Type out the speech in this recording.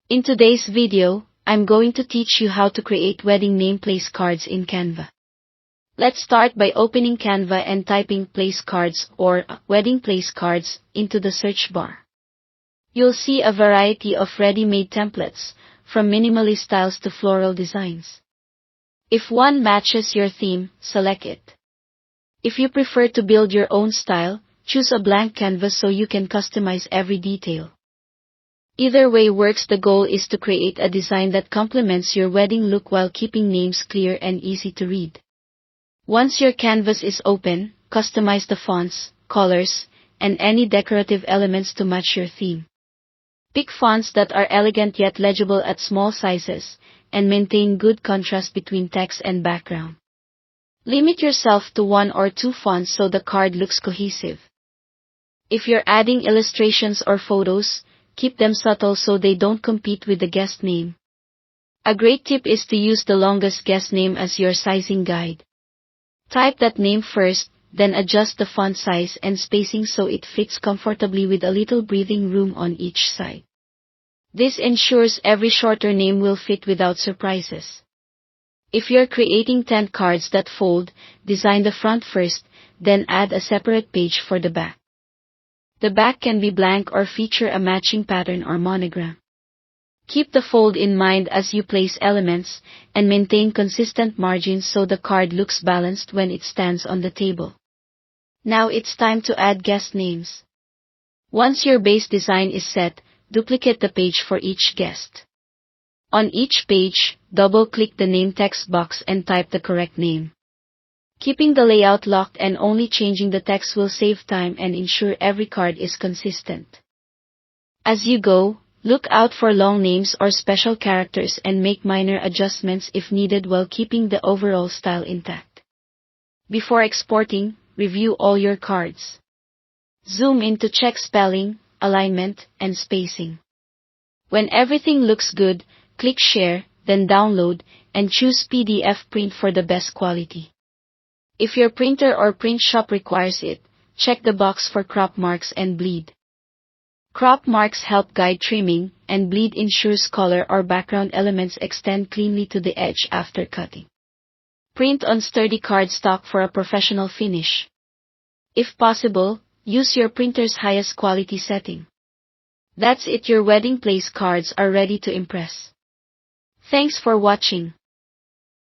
In today's video, I'm going to teach you how to create wedding name place cards in Canva. Let's start by opening Canva and typing place cards or wedding place cards into the search bar. You'll see a variety of ready-made templates, from minimalist styles to floral designs. If one matches your theme, select it. If you prefer to build your own style, choose a blank canvas so you can customize every detail. Either way works. The goal is to create a design that complements your wedding look while keeping names clear and easy to read. Once your canvas is open, customize the fonts, colors, and any decorative elements to match your theme. Pick fonts that are elegant yet legible at small sizes, and maintain good contrast between text and background. Limit yourself to 1 or 2 fonts so the card looks cohesive. If you're adding illustrations or photos, keep them subtle so they don't compete with the guest name. A great tip is to use the longest guest name as your sizing guide. Type that name first, then adjust the font size and spacing so it fits comfortably with a little breathing room on each side. This ensures every shorter name will fit without surprises. If you're creating tent cards that fold, design the front first, then add a separate page for the back. The back can be blank or feature a matching pattern or monogram. Keep the fold in mind as you place elements, and maintain consistent margins so the card looks balanced when it stands on the table. Now it's time to add guest names. Once your base design is set, duplicate the page for each guest. On each page, double-click the name text box and type the correct name. Keeping the layout locked and only changing the text will save time and ensure every card is consistent. As you go, look out for long names or special characters and make minor adjustments if needed while keeping the overall style intact. Before exporting, review all your cards. Zoom in to check spelling, alignment, and spacing. When everything looks good, click Share, then Download, and choose PDF print for the best quality. If your printer or print shop requires it, check the box for crop marks and bleed. Crop marks help guide trimming, and bleed ensures color or background elements extend cleanly to the edge after cutting. Print on sturdy cardstock for a professional finish. If possible, use your printer's highest quality setting. That's it, your wedding place cards are ready to impress. Thanks for watching.